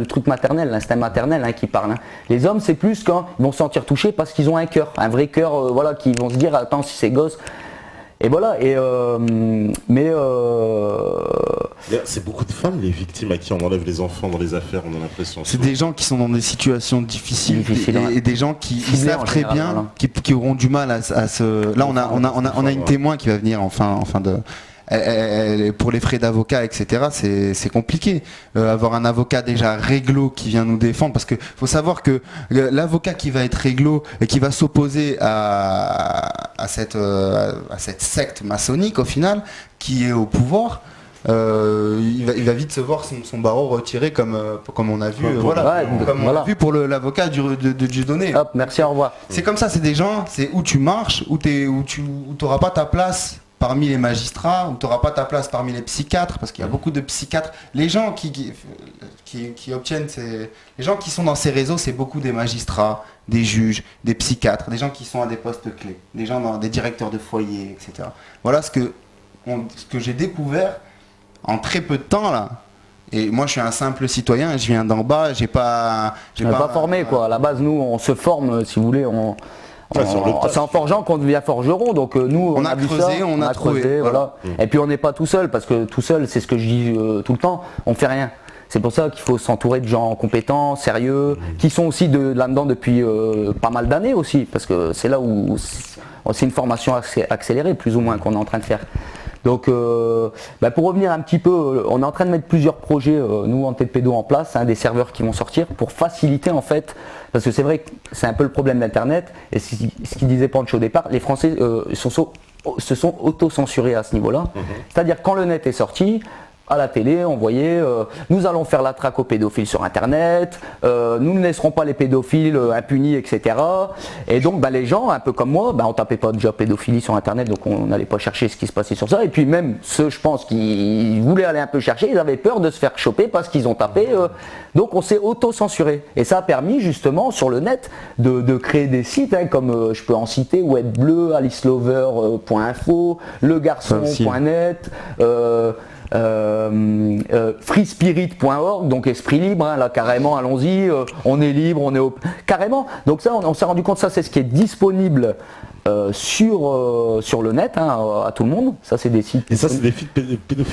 truc maternel, l'instinct maternel qui parle. Les hommes, c'est plus quand ils vont se sentir touchés parce qu'ils ont un cœur, un vrai cœur, voilà, qui vont se dire, attends, si c'est gosse. Et voilà, c'est beaucoup de femmes les victimes à qui on enlève les enfants dans les affaires, on a l'impression. C'est des gens qui sont dans des situations difficiles et des gens qui savent très bien, qui auront du mal à se. Là, on a une témoin qui va venir en fin de. Pour les frais d'avocat, etc., c'est compliqué. Avoir un avocat déjà réglo qui vient nous défendre, parce que faut savoir que l'avocat qui va être réglo et qui va s'opposer à cette secte maçonnique au final, qui est au pouvoir, il va vite se voir son barreau retiré comme on a vu, on a vu pour l'avocat de Dieudonné. Hop, merci, au revoir. C'est comme ça, c'est des gens, c'est où tu marches, où t'auras pas ta place parmi les magistrats, où tu n'auras pas ta place parmi les psychiatres, parce qu'il y a beaucoup de psychiatres. Les gens qui obtiennent les gens qui sont dans ces réseaux, c'est beaucoup des magistrats, des juges, des psychiatres, des gens qui sont à des postes clés, des directeurs de foyer, etc. Voilà ce que j'ai découvert en très peu de temps là. Et moi je suis un simple citoyen, je viens d'en bas, j'ai pas formé quoi. À la base nous on se forme, si vous voulez, c'est en forgeant qu'on devient forgeron, donc nous on a creusé, on a trouvé, voilà. Et puis on n'est pas tout seul, parce que tout seul, c'est ce que je dis tout le temps, on fait rien. C'est pour ça qu'il faut s'entourer de gens compétents, sérieux, qui sont aussi là-dedans depuis pas mal d'années aussi, parce que c'est là où c'est une formation accélérée plus ou moins qu'on est en train de faire. Donc pour revenir un petit peu, on est en train de mettre plusieurs projets, nous en tête pédo en place, des serveurs qui vont sortir pour faciliter en fait, parce que c'est vrai que c'est un peu le problème d'internet, et ce qu'il disait Pancho au départ, les Français se sont auto-censurés à ce niveau-là. C'est-à-dire quand le net est sorti, à la télé, on voyait nous allons faire la traque aux pédophiles sur internet, nous ne laisserons pas les pédophiles impunis, etc. Et donc les gens, un peu comme moi, on tapait pas déjà pédophilie sur internet, donc on n'allait pas chercher ce qui se passait sur ça. Et puis même ceux, je pense, qui voulaient aller un peu chercher, ils avaient peur de se faire choper parce qu'ils ont tapé. Donc on s'est auto-censuré. Et ça a permis justement sur le net de créer des sites, comme je peux en citer, Wetbleu, alicelover.info, legarçon.net. freespirit.org, donc esprit libre, hein, là carrément, allons-y, on est libre, carrément. Donc ça, on s'est rendu compte, ça c'est ce qui est disponible sur le net, hein, à tout le monde. Ça c'est des sites. Et ça c'est des sites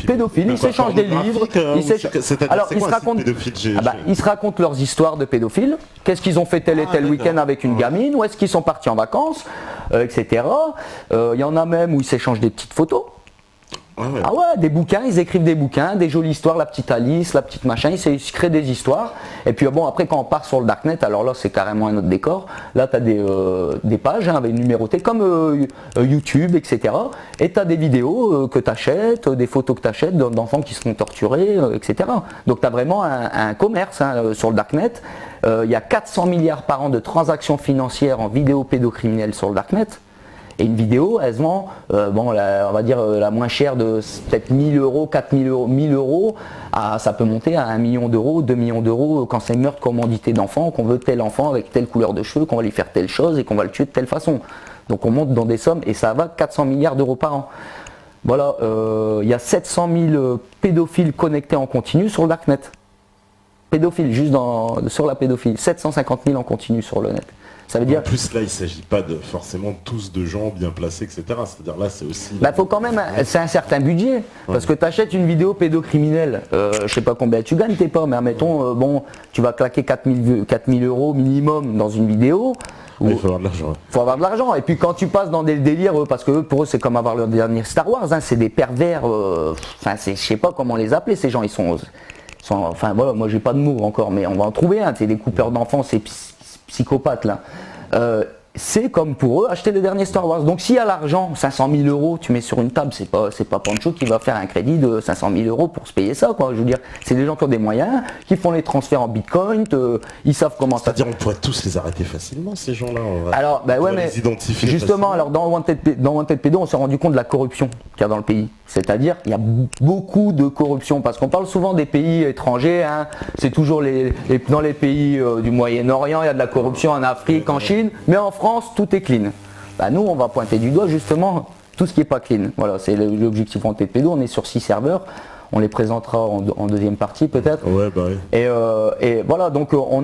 pédophiles. Ils s'échangent des livres. Alors ils se racontent leurs histoires de pédophiles. Qu'est-ce qu'ils ont fait tel et tel week-end avec une gamine, où est-ce qu'ils sont partis en vacances, etc. Il y en a même où ils s'échangent des petites photos. Ah ouais, des bouquins, ils écrivent des bouquins, des jolies histoires, la petite Alice, la petite machin, ils se créent des histoires. Et puis bon, après quand on part sur le darknet, alors là c'est carrément un autre décor. Là tu as des pages avec numérotées comme YouTube, etc. Et tu as des vidéos que tu achètes, des photos que tu achètes d'enfants qui seront torturés, etc. Donc tu as vraiment un commerce sur le darknet. Il y a 400 milliards par an de transactions financières en vidéo pédocriminelle sur le darknet. Et une vidéo, elle se vend, on va dire la moins chère de peut-être 1000 euros, 4000 euros, 1000 euros, ça peut monter à 1 million d'euros, 2 millions d'euros quand c'est meurtre commandité d'enfant, qu'on veut tel enfant avec telle couleur de cheveux, qu'on va lui faire telle chose et qu'on va le tuer de telle façon. Donc on monte dans des sommes et ça va 400 milliards d'euros par an. Voilà, il y a 700 000 pédophiles connectés en continu sur le darknet. Pédophiles, juste sur la pédophilie. 750 000 en continu sur le net. Ça veut dire... En plus là il ne s'agit pas forcément tous de gens bien placés, etc. C'est-à-dire là c'est aussi... Faut quand même, c'est un certain budget, parce que tu achètes une vidéo pédocriminelle, je sais pas combien tu gagnes tes pommes, mais admettons, tu vas claquer 4000 euros minimum dans une vidéo. Il faut avoir de l'argent. Il faut avoir de l'argent, et puis quand tu passes dans des délires, parce que pour eux c'est comme avoir le dernier Star Wars, hein, c'est des pervers, je sais pas comment les appeler ces gens, ils sont enfin voilà, moi j'ai pas de mots encore, mais on va en trouver un, c'est des coupeurs d'enfants, c'est psychopathes là. C'est comme pour eux acheter le dernier Star Wars. Donc s'il y a l'argent, 500 000 euros, tu mets sur une table, c'est pas Pancho qui va faire un crédit de 500 000 euros pour se payer ça, quoi. Je veux dire, c'est des gens qui ont des moyens, qui font les transferts en Bitcoin, ils savent comment ça. C'est-à-dire on pourrait tous les arrêter facilement ces gens-là. Alors, les identifier justement, facilement. Alors dans Wanted Pédo, on s'est rendu compte de la corruption qu'il y a dans le pays. C'est-à-dire, il y a beaucoup de corruption, parce qu'on parle souvent des pays étrangers, hein. C'est toujours dans les pays du Moyen-Orient, il y a de la corruption en Afrique, en Chine, mais en France, tout est clean. Nous, on va pointer du doigt justement tout ce qui n'est pas clean. Voilà, c'est l'objectif Wanted Pédo, on est sur 6 serveurs. On les présentera en deuxième partie peut-être. Ouais, bah oui. Et voilà, donc on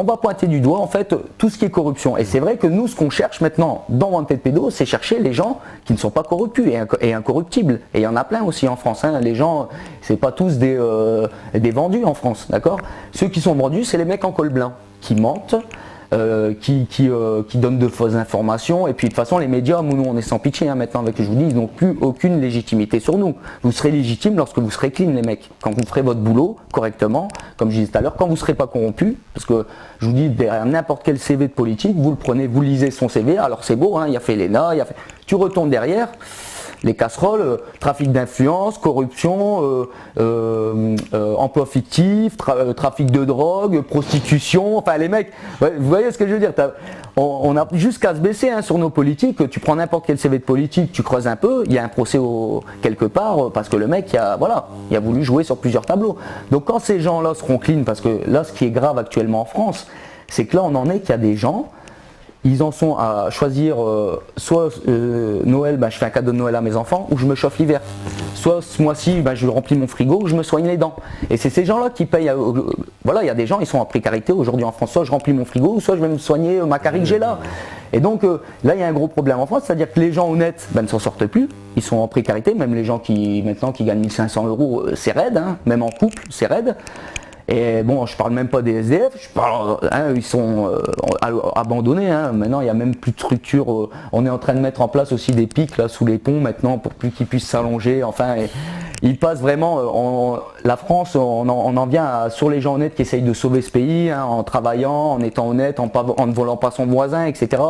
va pointer du doigt en fait tout ce qui est corruption. Et c'est vrai que nous, ce qu'on cherche maintenant dans Wanted Pédo, c'est chercher les gens qui ne sont pas corrompus et incorruptibles. Et il y en a plein aussi en France. Hein. Les gens, c'est pas tous des vendus en France, d'accord? Ceux qui sont vendus, c'est les mecs en col blanc qui mentent. Qui donnent de fausses informations, et puis de toute façon les médias, nous on est sans pitié maintenant avec, je vous dis, ils n'ont plus aucune légitimité sur nous. Vous serez légitime lorsque vous serez clean, les mecs, quand vous ferez votre boulot correctement, comme je disais tout à l'heure, quand vous ne serez pas corrompu, parce que je vous dis, derrière n'importe quel CV de politique, vous le prenez, vous lisez son CV, alors c'est beau, hein, il a fait l'ENA, tu retournes derrière, les casseroles, trafic d'influence, corruption, emploi fictif, trafic de drogue, prostitution, enfin les mecs, ouais, vous voyez ce que je veux dire, on a jusqu'à se baisser hein, sur nos politiques, tu prends n'importe quel CV de politique, tu creuses un peu, il y a un procès quelque part, parce que le mec, il a voulu jouer sur plusieurs tableaux. Donc quand ces gens-là seront clean, parce que là ce qui est grave actuellement en France, c'est que là on en est qu'il y a des gens, ils en sont à choisir soit Noël, je fais un cadeau de Noël à mes enfants, ou je me chauffe l'hiver. Soit ce mois-ci, je remplis mon frigo, ou je me soigne les dents. Et c'est ces gens-là qui payent. Voilà, il y a des gens, ils sont en précarité aujourd'hui en France. Soit je remplis mon frigo, ou soit je vais me soigner ma carie que j'ai là. Et donc là, il y a un gros problème en France, c'est-à-dire que les gens honnêtes ne s'en sortent plus. Ils sont en précarité, même les gens qui gagnent 1500 euros, c'est raide, hein, même en couple, c'est raide. Et bon, je parle même pas des SDF, ils sont abandonnés, hein. Maintenant il n'y a même plus de structure, on est en train de mettre en place aussi des pics là sous les ponts maintenant pour plus qu'ils puissent s'allonger, enfin, ils passent vraiment, la France, on en vient sur les gens honnêtes qui essayent de sauver ce pays, hein, en travaillant, en étant honnête, en ne volant pas son voisin, etc.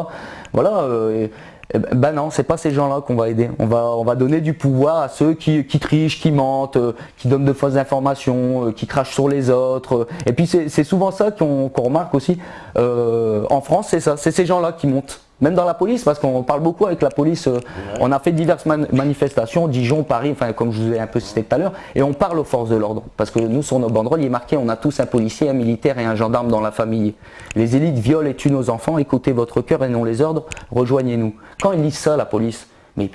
Voilà. Non, c'est pas ces gens-là qu'on va aider. On va donner du pouvoir à ceux qui trichent, qui mentent, qui donnent de fausses informations, qui crachent sur les autres. Et puis c'est souvent ça qu'on remarque aussi. En France, c'est ça, c'est ces gens-là qui montent. Même dans la police, parce qu'on parle beaucoup avec la police, on a fait diverses manifestations, Dijon, Paris, enfin comme je vous ai un peu cité tout à l'heure, et on parle aux forces de l'ordre. Parce que nous, sur nos banderoles, il est marqué, on a tous un policier, un militaire et un gendarme dans la famille. Les élites violent et tuent nos enfants, écoutez votre cœur et non les ordres, rejoignez-nous. Quand ils lisent ça, la police, mais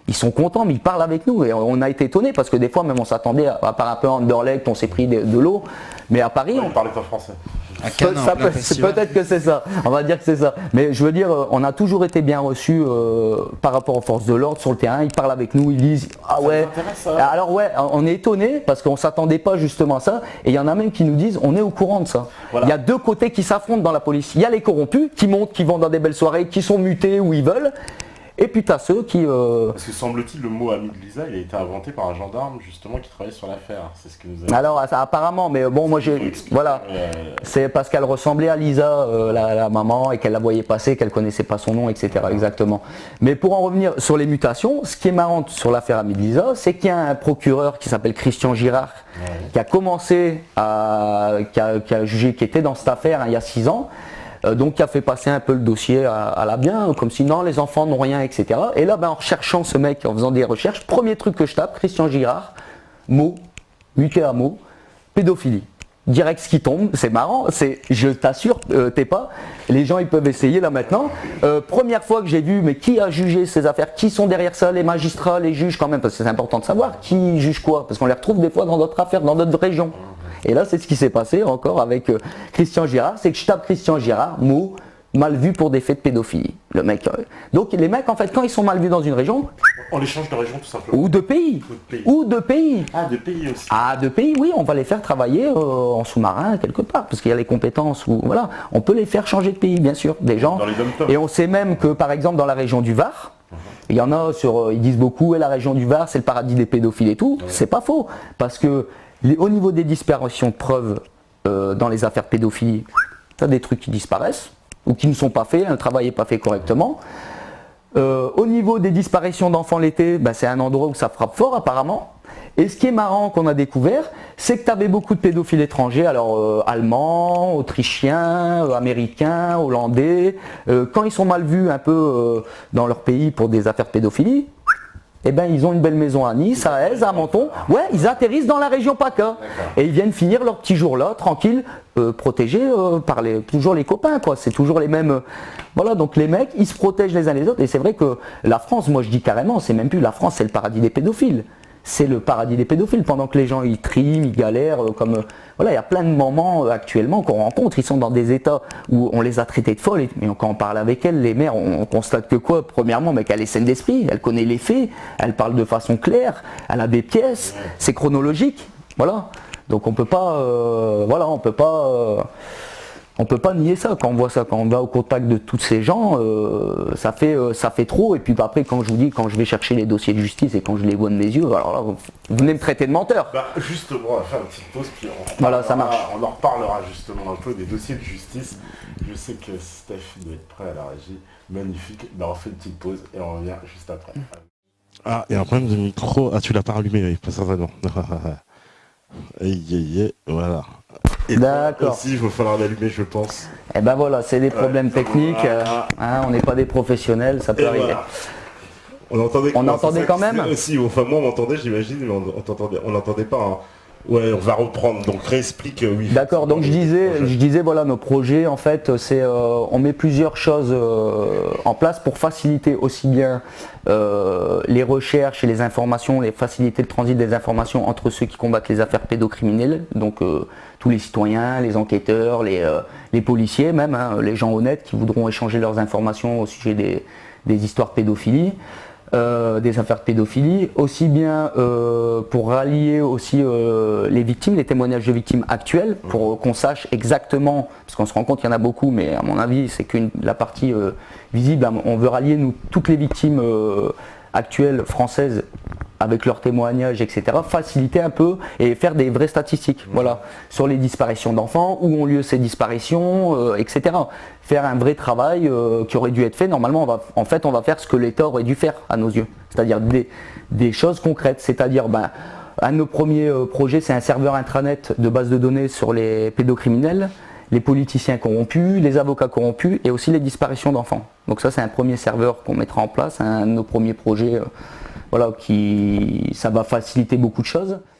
ils sont contents, mais ils parlent avec nous. Et on a été étonnés parce que des fois, même on s'attendait, à part un peu en Anderlecht, on s'est pris de l'eau. Mais à Paris, on parlait pas français. Peut-être que c'est ça. On va dire que c'est ça. Mais je veux dire, on a toujours été bien reçus par rapport aux forces de l'ordre sur le terrain. Ils parlent avec nous, ils disent ah ouais. Alors ouais, on est étonnés parce qu'on s'attendait pas justement à ça. Et il y en a même qui nous disent on est au courant de ça. Voilà. Il y a deux côtés qui s'affrontent dans la police. Il y a les corrompus qui montent, qui vont dans des belles soirées, qui sont mutés où ils veulent. Et puis t'as ceux qui... Parce que semble-t-il, le mot ami de Lisa, il a été inventé par un gendarme justement qui travaillait sur l'affaire. C'est ce que nous a... Alors ça, apparemment, mais bon, moi j'ai... Voilà. C'est parce qu'elle ressemblait à Lisa, la maman, et qu'elle la voyait passer, qu'elle connaissait pas son nom, etc. Exactement. Mais pour en revenir sur les mutations, ce qui est marrant sur l'affaire ami de Lisa, c'est qu'il y a un procureur qui s'appelle Christian Girard, qui a commencé à... qui a jugé, qui était dans cette affaire il y a 6 ans, donc qui a fait passer un peu le dossier à la bien, comme si non, les enfants n'ont rien, etc. Et là, en recherchant ce mec, en faisant des recherches, premier truc que je tape, Christian Girard, mot, muté à mot, pédophilie. Direct ce qui tombe, c'est marrant, je t'assure, t'es pas, les gens ils peuvent essayer là maintenant. Première fois que j'ai vu, mais qui a jugé ces affaires, qui sont derrière ça, les magistrats, les juges quand même, parce que c'est important de savoir qui juge quoi, parce qu'on les retrouve des fois dans d'autres affaires, dans d'autres régions. Et là, c'est ce qui s'est passé encore avec Christian Girard, c'est que je tape Christian Girard, mot, mal vu pour des faits de pédophilie. Le mec, donc les mecs, en fait, quand ils sont mal vus dans une région... On les change de région tout simplement. Ou de pays. Ou de pays. Ah, de pays aussi. Ah, de pays, oui, on va les faire travailler en sous-marin quelque part, parce qu'il y a les compétences, ou voilà, on peut les faire changer de pays, bien sûr, des gens. Dans les dom-toms. Et on sait même que, par exemple, dans la région du Var, il y en a ils disent beaucoup, et la région du Var, c'est le paradis des pédophiles et tout. C'est pas faux, parce que au niveau des disparitions de preuves dans les affaires pédophilie, tu as des trucs qui disparaissent, ou qui ne sont pas faits, le travail n'est pas fait correctement. Au niveau des disparitions d'enfants l'été, c'est un endroit où ça frappe fort apparemment. Et ce qui est marrant qu'on a découvert, c'est que tu avais beaucoup de pédophiles étrangers, alors allemands, autrichiens, américains, hollandais. Quand ils sont mal vus un peu dans leur pays pour des affaires de pédophilie, eh ben, ils ont une belle maison à Nice, à Aise, à Menton. Ouais, ils atterrissent dans la région PACA. Et ils viennent finir leur petit jour là, tranquille, protégés par toujours les copains, quoi. C'est toujours les mêmes. Voilà, donc les mecs, ils se protègent les uns les autres. Et c'est vrai que la France, moi je dis carrément, c'est même plus la France, c'est le paradis des pédophiles. C'est le paradis des pédophiles, pendant que les gens ils triment, ils galèrent, comme voilà, il y a plein de moments actuellement qu'on rencontre, ils sont dans des états où on les a traités de folles, mais quand on parle avec elles, les mères, on constate que quoi, premièrement, mais qu'elle est saine d'esprit, elle connaît les faits, elle parle de façon claire, elle a des pièces, c'est chronologique, voilà. Donc on peut pas, voilà, on peut pas nier ça quand on voit ça, quand on va au contact de tous ces gens, ça fait trop. Et puis après, quand je vous dis, quand je vais chercher les dossiers de justice et quand je les vois de mes yeux, alors là, vous venez me traiter de menteur. Justement, on va faire une petite pause, puis voilà, ça marche. On en reparlera justement un peu des dossiers de justice. Je sais que Steph doit être prêt à la régie. Magnifique. On fait une petite pause et on revient juste après. Ah, il y a un problème de micro. Ah, tu l'as pas allumé, oui, pas certainement. Voilà. Et d'accord. Aussi, il va falloir l'allumer, je pense. Et ben voilà, c'est des problèmes techniques. On n'est pas des professionnels, ça peut arriver. Voilà. On entendait quand même. Si, enfin moi on m'entendait, j'imagine, mais on n'entendait pas. Hein. Ouais, on va reprendre. Donc réexplique, oui. D'accord. Donc je disais, voilà, nos projets, en fait, c'est, on met plusieurs choses en place pour faciliter aussi bien les recherches et les informations, les faciliter le transit des informations entre ceux qui combattent les affaires pédocriminelles, donc tous les citoyens, les enquêteurs, les policiers même, hein, les gens honnêtes qui voudront échanger leurs informations au sujet des histoires de pédophilie. Des affaires de pédophilie, aussi bien pour rallier aussi les victimes, les témoignages de victimes actuelles, pour qu'on sache exactement, parce qu'on se rend compte qu'il y en a beaucoup, mais à mon avis c'est que la partie visible, on veut rallier nous toutes les victimes actuelles françaises avec leurs témoignages, etc., faciliter un peu et faire des vraies statistiques, voilà, sur les disparitions d'enfants, où ont lieu ces disparitions, etc. Faire un vrai travail qui aurait dû être fait. Normalement, on va faire ce que l'État aurait dû faire à nos yeux, c'est-à-dire des choses concrètes, c'est-à-dire un de nos premiers projets, c'est un serveur intranet de base de données sur les pédocriminels, les politiciens corrompus, les avocats corrompus et aussi les disparitions d'enfants. Donc ça, c'est un premier serveur qu'on mettra en place, un de nos premiers projets. Voilà, ça va faciliter beaucoup de choses.